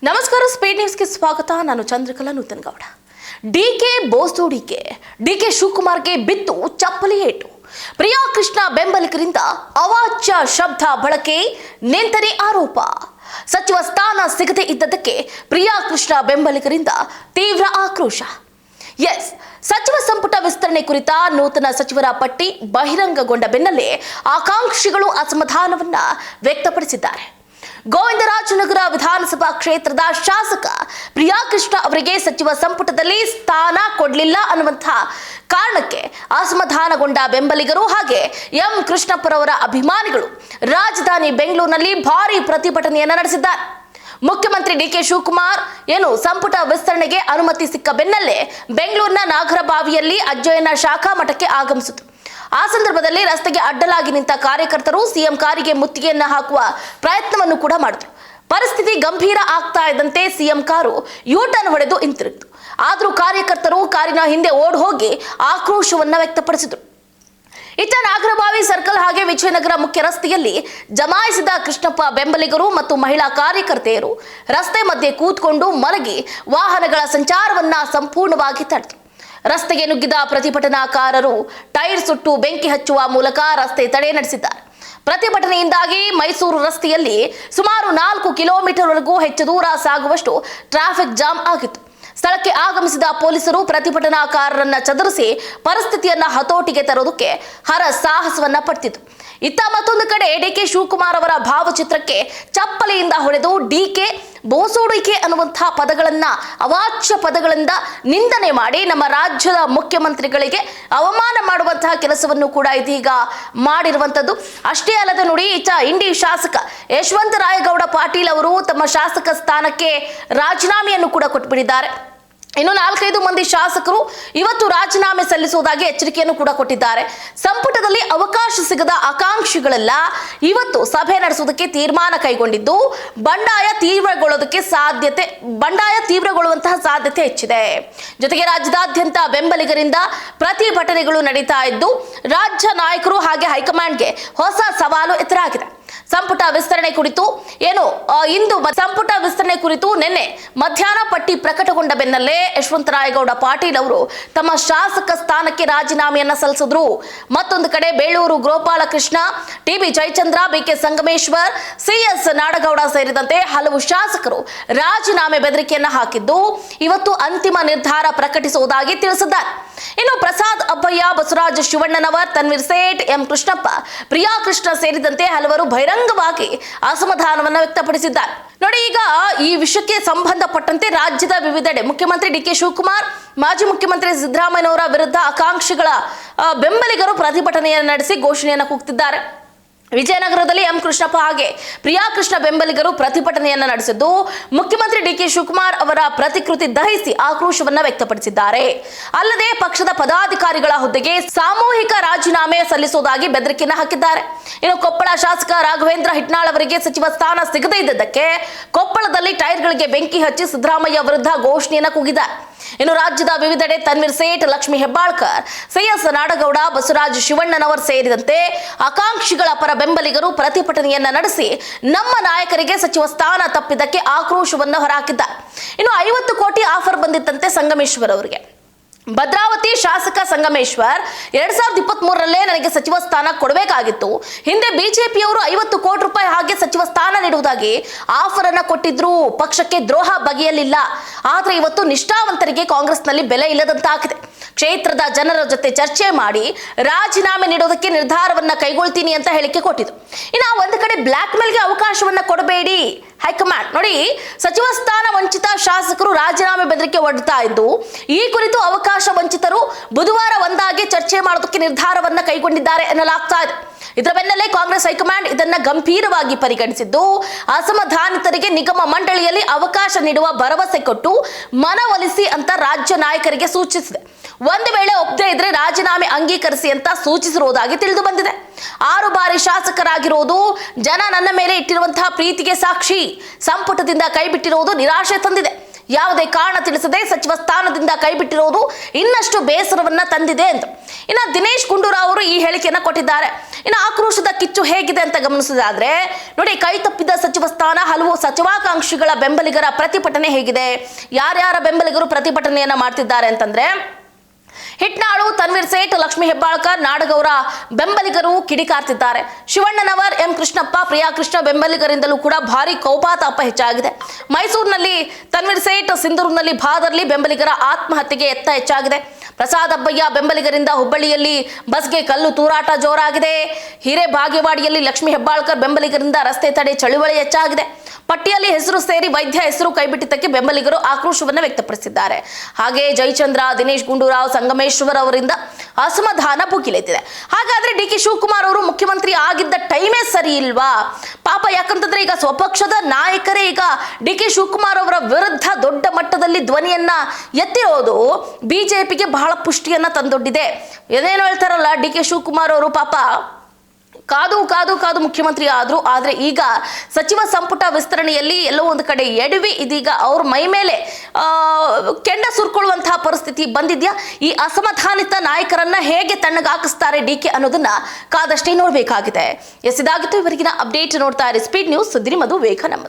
ನಮಸ್ಕಾರ ಸ್ಪೀಡ್ ನ್ಯೂಸ್ಗೆ ಸ್ವಾಗತ. ನಾನು ಚಂದ್ರಕಲಾ ನೂತನಗೌಡ. ಡಿಕೆ ಬೋಸ್ಟೋಡಿಕೆ ಡಿಕೆ ಶಿವಕುಮಾರ್ಗೆ ಬಿತ್ತು ಚಪ್ಪಲಿ ಏಟು. ಪ್ರಿಯಾ ಕೃಷ್ಣ ಬೆಂಬಲಿಗರಿಂದ ಅವಾಚ್ಯ ಶಬ್ದ ಬಳಕೆ ನಿಂದನೆ ಆರೋಪ. ಸಚಿವ ಸ್ಥಾನ ಸಿಗದೆ ಇದ್ದದಕ್ಕೆ ಪ್ರಿಯಾ ಕೃಷ್ಣ ಬೆಂಬಲಿಗರಿಂದ ತೀವ್ರ ಆಕ್ರೋಶ. ಸಚಿವ ಸಂಪುಟ ವಿಸ್ತರಣೆ ಕುರಿತ ನೂತನ ಸಚಿವರ ಪಟ್ಟಿ ಬಹಿರಂಗಗೊಂಡ ಬೆನ್ನಲ್ಲೇ ಆಕಾಂಕ್ಷಿಗಳು ಅಸಮಾಧಾನವನ್ನ ವ್ಯಕ್ತಪಡಿಸಿದ್ದಾರೆ. ಗೋವಿಂದರಾಜನಗರ ವಿಧಾನಸಭಾ ಕ್ಷೇತ್ರದ ಶಾಸಕ ಪ್ರಿಯಾ ಕೃಷ್ಣ ಅವರಿಗೆ ಸಚಿವ ಸಂಪುಟದಲ್ಲಿ ಸ್ಥಾನ ಕೊಡಲಿಲ್ಲ ಅನ್ನುವಂತಹ ಕಾರಣಕ್ಕೆ ಅಸಮಾಧಾನಗೊಂಡ ಬೆಂಬಲಿಗರು ಹಾಗೆ ಎಂ ಕೃಷ್ಣಪ್ಪರವರ ಅಭಿಮಾನಿಗಳು ರಾಜಧಾನಿ ಬೆಂಗಳೂರಿನಲ್ಲಿ ಭಾರೀ ಪ್ರತಿಭಟನೆಯನ್ನು ನಡೆಸಿದ್ದಾರೆ. ಮುಖ್ಯಮಂತ್ರಿ ಡಿಕೆ ಶಿವಕುಮಾರ್ ಸಂಪುಟ ವಿಸ್ತರಣೆಗೆ ಅನುಮತಿ ಸಿಕ್ಕ ಬೆನ್ನಲ್ಲೇ ಬೆಂಗಳೂರಿನ ನಾಗರಬಾವಿಯಲ್ಲಿ ಅಜ್ಜಯ್ಯನ ಶಾಖಾ ಮಠಕ್ಕೆ ಆಗಮಿಸಿತು. ಆ ಸಂದರ್ಭದಲ್ಲಿ ರಸ್ತೆಗೆ ಅಡ್ಡಲಾಗಿ ನಿಂತ ಕಾರ್ಯಕರ್ತರು ಸಿಎಂ ಕಾರಿಗೆ ಮುತ್ತಿಗೆಯನ್ನ ಹಾಕುವ ಪ್ರಯತ್ನವನ್ನು ಕೂಡ ಮಾಡಿದ್ರು. ಪರಿಸ್ಥಿತಿ ಗಂಭೀರ ಆಗ್ತಾ ಇದ್ದಂತೆ ಸಿಎಂ ಕಾರು ಯೂಟರ್ನ್ ಹೊಡೆದು ಹಿಂತಿರುಗಿತು. ಆದರೂ ಕಾರ್ಯಕರ್ತರು ಕಾರಿನ ಹಿಂದೆ ಓಡ್ ಹೋಗಿ ಆಕ್ರೋಶವನ್ನ ವ್ಯಕ್ತಪಡಿಸಿದ್ರು. ಇತ್ತ ನಾಗರಬಾವಿ ಸರ್ಕಲ್ ಹಾಗೆ ವಿಜಯನಗರ ಮುಖ್ಯ ರಸ್ತೆಯಲ್ಲಿ ಜಮಾಯಿಸಿದ ಕೃಷ್ಣಪ್ಪ ಬೆಂಬಲಿಗರು ಮತ್ತು ಮಹಿಳಾ ಕಾರ್ಯಕರ್ತೆಯರು ರಸ್ತೆ ಮಧ್ಯೆ ಕೂತ್ಕೊಂಡು ಮಲಗಿ ವಾಹನಗಳ ಸಂಚಾರವನ್ನ ಸಂಪೂರ್ಣವಾಗಿ ತಡೆದರು. ರಸ್ತೆಗೆ ನುಗ್ಗಿದ ಪ್ರತಿಭಟನಾಕಾರರು ಟೈರ್ ಸುಟ್ಟು ಬೆಂಕಿ ಹಚ್ಚುವ ಮೂಲಕ ರಸ್ತೆ ತಡೆ ನಡೆಸಿದ್ದಾರೆ. ಪ್ರತಿಭಟನೆಯಿಂದಾಗಿ ಮೈಸೂರು ರಸ್ತೆಯಲ್ಲಿ ಸುಮಾರು 4 ಕಿಲೋಮೀಟರ್ವರೆಗೂ ಹೆಚ್ಚು ದೂರ ಸಾಗುವಷ್ಟು ಟ್ರಾಫಿಕ್ ಜಾಮ್ ಆಗಿತ್ತು. ಸ್ಥಳಕ್ಕೆ ಆಗಮಿಸಿದ ಪೊಲೀಸರು ಪ್ರತಿಭಟನಾಕಾರರನ್ನ ಚದುರಿಸಿ ಪರಿಸ್ಥಿತಿಯನ್ನ ಹತೋಟಿಗೆ ತರೋದಕ್ಕೆ ಹರಸಾಹಸವನ್ನ ಪಟ್ಟಿತು. ಇತ್ತ ಮತ್ತೊಂದು ಕಡೆ ಡಿಕೆ ಶಿವಕುಮಾರ್ ಅವರ ಭಾವಚಿತ್ರಕ್ಕೆ ಚಪ್ಪಲಿಯಿಂದ ಹೊಡೆದು ಡಿಕೆ ಬೋಸೋಡಿಕೆ ಅನ್ನುವಂತಹ ಪದಗಳನ್ನ ಅವಾಚ್ಯ ಪದಗಳಿಂದ ನಿಂದನೆ ಮಾಡಿ ನಮ್ಮ ರಾಜ್ಯದ ಮುಖ್ಯಮಂತ್ರಿಗಳಿಗೆ ಅವಮಾನ ಮಾಡುವಂತಹ ಕೆಲಸವನ್ನು ಕೂಡ ಇದೀಗ ಮಾಡಿರುವಂತದ್ದು. ಅಷ್ಟೇ ಅಲ್ಲದೆ ನೋಡಿ, ಇತ್ತ ಇಂಡಿ ಶಾಸಕ ಯಶವಂತರಾಯಗೌಡ ಪಾಟೀಲ್ ಅವರು ತಮ್ಮ ಶಾಸಕ ಸ್ಥಾನಕ್ಕೆ ರಾಜೀನಾಮೆಯನ್ನು ಕೂಡ ಕೊಟ್ಟುಬಿಟ್ಟಿದ್ದಾರೆ. ಇನ್ನು 4-5 ಮಂದಿ ಶಾಸಕರು ಇವತ್ತು ರಾಜೀನಾಮೆ ಸಲ್ಲಿಸುವುದಾಗಿ ಎಚ್ಚರಿಕೆಯನ್ನು ಕೂಡ ಕೊಟ್ಟಿದ್ದಾರೆ. ಸಂಪುಟದಲ್ಲಿ ಅವಕಾಶ ಸಿಗದ ಆಕಾಂಕ್ಷಿಗಳೆಲ್ಲ ಇವತ್ತು ಸಭೆ ನಡೆಸುವುದಕ್ಕೆ ತೀರ್ಮಾನ ಕೈಗೊಂಡಿದ್ದು ಬಂಡಾಯ ತೀವ್ರಗೊಳ್ಳುವಂತಹ ಸಾಧ್ಯತೆ ಹೆಚ್ಚಿದೆ. ಜೊತೆಗೆ ರಾಜ್ಯದಾದ್ಯಂತ ಬೆಂಬಲಿಗರಿಂದ ಪ್ರತಿಭಟನೆಗಳು ನಡೀತಾ ಇದ್ದು ರಾಜ್ಯ ನಾಯಕರು ಹಾಗೆ ಹೈಕಮಾಂಡ್ಗೆ ಹೊಸ ಸವಾಲು ಎದುರಾಗಿದೆ. ಸಂಪುಟ ವಿಸ್ತರಣೆ ಕುರಿತು ನಿನ್ನೆ ಮಧ್ಯಾಹ್ನ ಪಟ್ಟಿ ಪ್ರಕಟಗೊಂಡ ಬೆನ್ನಲ್ಲೇ ಯಶವಂತರಾಯಗೌಡ ಪಾಟೀಲ್ ಅವರು ತಮ್ಮ ಶಾಸಕ ಸ್ಥಾನಕ್ಕೆ ರಾಜೀನಾಮೆಯನ್ನ ಸಲ್ಲಿಸಿದ್ರು. ಮತ್ತೊಂದು ಕಡೆ Beluru Gopalakrishna, TB Jayachandra, BK Sangameshwar, CS Nadagouda ಸೇರಿದಂತೆ ಹಲವು ಶಾಸಕರು ರಾಜೀನಾಮೆ ಬೆದರಿಕೆಯನ್ನ ಹಾಕಿದ್ದು ಇವತ್ತು ಅಂತಿಮ ನಿರ್ಧಾರ ಪ್ರಕಟಿಸುವುದಾಗಿ ತಿಳಿಸಿದ್ದಾರೆ. ಇನ್ನು ಪ್ರಸಾದ್ ಅಬ್ಬಯ್ಯ, ಬಸವರಾಜ ಶಿವಣ್ಣನವರ್, ತನ್ವೀರ್ ಸೇಠ್, ಎಂ ಕೃಷ್ಣಪ್ಪ, ಪ್ರಿಯಾ ಕೃಷ್ಣ ಸೇರಿದಂತೆ ಹಲವರು ಬಹಿರಂಗವಾಗಿ ಅಸಮಾಧಾನವನ್ನು ವ್ಯಕ್ತಪಡಿಸಿದ್ದಾರೆ. ನೋಡಿ, ಈಗ ಈ ವಿಷಯಕ್ಕೆ ಸಂಬಂಧಪಟ್ಟಂತೆ ರಾಜ್ಯದ ವಿವಿಧೆಡೆ ಮುಖ್ಯಮಂತ್ರಿ ಡಿಕೆ ಶಿವಕುಮಾರ್, ಮಾಜಿ ಮುಖ್ಯಮಂತ್ರಿ ಸಿದ್ದರಾಮಯ್ಯನವರ ವಿರುದ್ಧ ಆಕಾಂಕ್ಷಿಗಳ ಬೆಂಬಲಿಗರು ಪ್ರತಿಭಟನೆಯನ್ನು ನಡೆಸಿ ಘೋಷಣೆಯನ್ನು ಕೂಗ್ತಿದ್ದಾರೆ. ವಿಜಯನಗರದಲ್ಲಿ ಎಂ ಕೃಷ್ಣಪ್ಪ ಹಾಗೆ ಪ್ರಿಯಾ ಕೃಷ್ಣ ಬೆಂಬಲಿಗರು ಪ್ರತಿಭಟನೆಯನ್ನ ನಡೆಸಿದ್ದು ಮುಖ್ಯಮಂತ್ರಿ ಡಿಕೆ ಶಿವಕುಮಾರ್ ಅವರ ಪ್ರತಿಕೃತಿ ದಹಿಸಿ ಆಕ್ರೋಶವನ್ನ ವ್ಯಕ್ತಪಡಿಸಿದ್ದಾರೆ. ಅಲ್ಲದೆ ಪಕ್ಷದ ಪದಾಧಿಕಾರಿಗಳ ಹುದ್ದೆಗೆ ಸಾಮೂಹಿಕ ರಾಜೀನಾಮೆ ಸಲ್ಲಿಸುವುದಾಗಿ ಬೆದರಿಕೆಯನ್ನು ಹಾಕಿದ್ದಾರೆ. ಇನ್ನು ಕೊಪ್ಪಳ ಶಾಸಕ ರಾಘವೇಂದ್ರ ಹಿಟ್ನಾಳ್ ಅವರಿಗೆ ಸಚಿವ ಸ್ಥಾನ ಸಿಗದೇ ಇದ್ದದ್ದಕ್ಕೆ ಕೊಪ್ಪಳದಲ್ಲಿ ಟೈರ್ಗಳಿಗೆ ಬೆಂಕಿ ಹಚ್ಚಿ ಸಿದ್ದರಾಮಯ್ಯ ವಿರುದ್ಧ ಘೋಷಣೆಯನ್ನ ಕೂಗಿದ್ದಾರೆ. ಇನ್ನು ರಾಜ್ಯದ ವಿವಿಧೆಡೆ ತನ್ವೀರ್ ಸೇಠ್, ಲಕ್ಷ್ಮೀ ಹೆಬ್ಬಾಳ್ಕರ್, ಸಿಎಸ್ ನಾಡಗೌಡ, ಬಸವರಾಜ ಶಿವಣ್ಣನವರ್ ಸೇರಿದಂತೆ ಆಕಾಂಕ್ಷಿಗಳ ಪರ ಬೆಂಬಲಿಗರು ಪ್ರತಿಭಟನೆಯನ್ನ ನಡೆಸಿ ನಮ್ಮ ನಾಯಕರಿಗೆ ಸಚಿವ ಸ್ಥಾನ ತಪ್ಪಿದ್ದಕ್ಕೆ ಆಕ್ರೋಶವನ್ನು ಹೊರಹಾಕಿದ್ದಾರೆ. ಇನ್ನು 50 ಕೋಟಿ ಆಫರ್ ಬಂದಿತ್ತಂತೆ ಸಂಗಮೇಶ್ವರ್ ಅವರಿಗೆ. ಭದ್ರಾವತಿ ಶಾಸಕ ಸಂಗಮೇಶ್ವರ್ 2023ರಲ್ಲೇ ನನಗೆ ಸಚಿವ ಸ್ಥಾನ ಕೊಡಬೇಕಾಗಿತ್ತು. ಹಿಂದೆ ಬಿಜೆಪಿಯವರು 50 ಕೋಟಿ ರೂಪಾಯಿ ಹಾಗೆ ಸಚಿವ ಸ್ಥಾನ ನೀಡುವುದಾಗಿ ಆಫರ್ ಅನ್ನ ಕೊಟ್ಟಿದ್ರು. ಪಕ್ಷಕ್ಕೆ ದ್ರೋಹ ಬಗೆಯಲಿಲ್ಲ. ಆದ್ರೆ ಇವತ್ತು ನಿಷ್ಠಾವಂತರಿಗೆ ಕಾಂಗ್ರೆಸ್ನಲ್ಲಿ ಬೆಲೆ ಇಲ್ಲದಂತಾಗಿದೆ. ಕ್ಷೇತ್ರದ ಜನರ ಜೊತೆ ಚರ್ಚೆ ಮಾಡಿ ರಾಜೀನಾಮೆ ನೀಡೋದಕ್ಕೆ ನಿರ್ಧಾರವನ್ನ ಕೈಗೊಳ್ತೀನಿ ಅಂತ ಹೇಳಿಕೆ ಕೊಟ್ಟಿದ್ದು. ಇನ್ನು ಒಂದು ಕಡೆ ಬ್ಲಾಕ್ ಮೇಲ್ಗೆ ಅವಕಾಶವನ್ನ ಕೊಡಬೇಡಿ ಹೈಕಮಾಂಡ್. ನೋಡಿ, ಸಚಿವ ಸ್ಥಾನ ವಂಚಿತ ಶಾಸಕರು ರಾಜೀನಾಮೆ ಬೆದರಿಕೆ ಒಡ್ತಾ ಇದ್ದು ಈ ಕುರಿತು ಅವಕಾಶ ವಂಚಿತರು ಬುಧವಾರ ಒಂದಾಗಿ ಚರ್ಚೆ ಮಾಡೋದಕ್ಕೆ ನಿರ್ಧಾರವನ್ನ ಕೈಗೊಂಡಿದ್ದಾರೆ ಎನ್ನಲಾಗ್ತಾ ಇದೆ. ಇದರ ಬೆನ್ನಲ್ಲೇ ಕಾಂಗ್ರೆಸ್ ಹೈಕಮಾಂಡ್ ಇದನ್ನ ಗಂಭೀರವಾಗಿ ಪರಿಗಣಿಸಿದ್ದು ಅಸಮಾಧಾನಿತರಿಗೆ ನಿಗಮ ಮಂಡಳಿಯಲ್ಲಿ ಅವಕಾಶ ನೀಡುವ ಭರವಸೆ ಕೊಟ್ಟು ಮನವೊಲಿಸಿ ಅಂತ ರಾಜ್ಯ ನಾಯಕರಿಗೆ ಸೂಚಿಸಿದೆ. ಒಂದು ವೇಳೆ ಒಪ್ಪದೇ ಇದ್ರೆ ರಾಜೀನಾಮೆ ಅಂಗೀಕರಿಸಿ ಅಂತ ಸೂಚಿಸಿರುವುದಾಗಿ ತಿಳಿದು ಬಂದಿದೆ. 6 ಬಾರಿ ಶಾಸಕರಾಗಿರುವುದು ಜನ ನನ್ನ ಮೇಲೆ ಇಟ್ಟಿರುವಂತಹ ಪ್ರೀತಿಗೆ ಸಾಕ್ಷಿ. ಸಂಪುಟದಿಂದ ಕೈ ಬಿಟ್ಟಿರುವುದು ನಿರಾಶೆ ತಂದಿದೆ. ಯಾವುದೇ ಕಾರಣ ತಿಳಿಸದೆ ಸಚಿವ ಸ್ಥಾನದಿಂದ ಕೈಬಿಟ್ಟಿರುವುದು ಇನ್ನಷ್ಟು ಬೇಸರವನ್ನ ತಂದಿದೆ ಅಂತ ಇನ್ನು ದಿನೇಶ್ ಗುಂಡೂರಾವ್ ಅವರು ಈ ಹೇಳಿಕೆಯನ್ನ ಕೊಟ್ಟಿದ್ದಾರೆ. ಇನ್ನು ಆಕ್ರೋಶದ ಕಿಚ್ಚು ಹೇಗಿದೆ ಅಂತ ಗಮನಿಸೋದಾದ್ರೆ ನೋಡಿ, ಕೈತಪ್ಪಿದ ಸಚಿವ ಸ್ಥಾನ, ಹಲವು ಸಚಿವಾಕಾಂಕ್ಷಿಗಳ ಬೆಂಬಲಿಗರ ಪ್ರತಿಭಟನೆ ಹೇಗಿದೆ, ಯಾರ್ಯಾರ ಬೆಂಬಲಿಗರು ಪ್ರತಿಭಟನೆಯನ್ನ ಮಾಡ್ತಿದ್ದಾರೆ ಅಂತಂದ್ರೆ ಹಿಟ್ನಾಳು, ತನ್ವೀರ್ ಸೇಠ್, ಲಕ್ಷ್ಮೀ ಹೆಬ್ಬಾಳ್ಕರ್, ನಾಡಗೌರ ಬೆಂಬಲಿಗರು ಕಿಡಿಕಾರ್ತಿದ್ದಾರೆ. ಶಿವಣ್ಣನವರ್, ಎಂ ಕೃಷ್ಣಪ್ಪ, ಪ್ರಿಯಾ ಕೃಷ್ಣ ಬೆಂಬಲಿಗರಿಂದಲೂ ಕೂಡ ಭಾರಿ ಕೋಪಾತಾಪ ಹೆಚ್ಚಾಗಿದೆ. ಮೈಸೂರಿನಲ್ಲಿ ತನ್ವೀರ್ ಸೇಠ್, ಸಿಂಧೂರಿನಲ್ಲಿ ಭಾದರ್ಲಿ ಬೆಂಬಲಿಗರ ಆತ್ಮಹತ್ಯೆಗೆ ಯತ್ನ ಹೆಚ್ಚಾಗಿದೆ. ಪ್ರಸಾದ್ ಅಬ್ಬಯ್ಯ ಬೆಂಬಲಿಗರಿಂದ ಹುಬ್ಬಳ್ಳಿಯಲ್ಲಿ ಬಸ್ಗೆ ಕಲ್ಲು ತೂರಾಟ ಜೋರಾಗಿದೆ. ಹಿರೇಬಾಗೇವಾಡಿಯಲ್ಲಿ ಲಕ್ಷ್ಮೀ ಹೆಬ್ಬಾಳ್ಕರ್ ಬೆಂಬಲಿಗರಿಂದ ರಸ್ತೆ ತಡೆ ಚಳುವಳಿ ಹೆಚ್ಚಾಗಿದೆ. ಪಟ್ಟಿಯಲ್ಲಿ ಹೆಸರು ಸೇರಿ ವೈದ್ಯ ಹೆಸರು ಕೈಬಿಟ್ಟಿದ್ದಕ್ಕೆ ಬೆಂಬಲಿಗರು ಆಕ್ರೋಶವನ್ನು ವ್ಯಕ್ತಪಡಿಸಿದ್ದಾರೆ. ಹಾಗೆ ಜಯಚಂದ್ರ, ದಿನೇಶ್ ಗುಂಡೂರಾವ್, ಸಂಗಮೇಶ್ವರ್ ಅವರಿಂದ ಅಸಮಾಧಾನ ಭುಗಿಲೆದ್ದಿದೆ. ಹಾಗಾದ್ರೆ ಡಿ.ಕೆ. ಶಿವಕುಮಾರ್ ಅವರು ಮುಖ್ಯಮಂತ್ರಿ ಆಗಿದ್ದ ಟೈಮೇ ಸರಿ ಇಲ್ವಾ ಪಾಪ? ಯಾಕಂತಂದ್ರೆ ಈಗ ಸ್ವಪಕ್ಷದ ನಾಯಕರೇ ಈಗ ಡಿ.ಕೆ. ಶಿವಕುಮಾರ್ ಅವರ ವಿರುದ್ಧ ದೊಡ್ಡ ಮಟ್ಟದಲ್ಲಿ ಧ್ವನಿಯನ್ನ ಎತ್ತಿರೋದು ಬಿಜೆಪಿಗೆ ಬಹಳ ಪುಷ್ಟಿಯನ್ನ ತಂದೊಡ್ಡಿದೆ. ಏನೇನು ಹೇಳ್ತಾರಲ್ಲ, ಡಿ.ಕೆ. ಶಿವಕುಮಾರ್ ಅವರು ಪಾಪ ಕಾದು ಕಾದು ಕಾದು ಮುಖ್ಯಮಂತ್ರಿ ಆದ್ರು. ಆದ್ರೆ ಈಗ ಸಚಿವ ಸಂಪುಟ ವಿಸ್ತರಣೆಯಲ್ಲಿ ಎಲ್ಲೋ ಒಂದು ಕಡೆ ಎಡವಿ ಇದೀಗ ಅವ್ರ ಮೈ ಮೇಲೆ ಕೆಂಡ ಸುರ್ಕೊಳ್ಳುವಂತಹ ಪರಿಸ್ಥಿತಿ ಬಂದಿದ್ಯಾ? ಈ ಅಸಮಾಧಾನಿತ ನಾಯಕರನ್ನ ಹೇಗೆ ತಣ್ಣಗಾಕಿಸ್ತಾರೆ ಡಿ.ಕೆ. ಅನ್ನೋದನ್ನ ಕಾದಷ್ಟೇ ನೋಡ್ಬೇಕಾಗಿದೆ. ಇದಾಗಿತ್ತು ಇವರಿಗಿನ ಅಪ್ಡೇಟ್. ನೋಡ್ತಾ ಇರಿ ಸ್ಪೀಡ್ ನ್ಯೂಸ್, ಸುದ್ದಿ ನಿಮ್ಮದು, ವೇಗ ನಮ್ಮದು.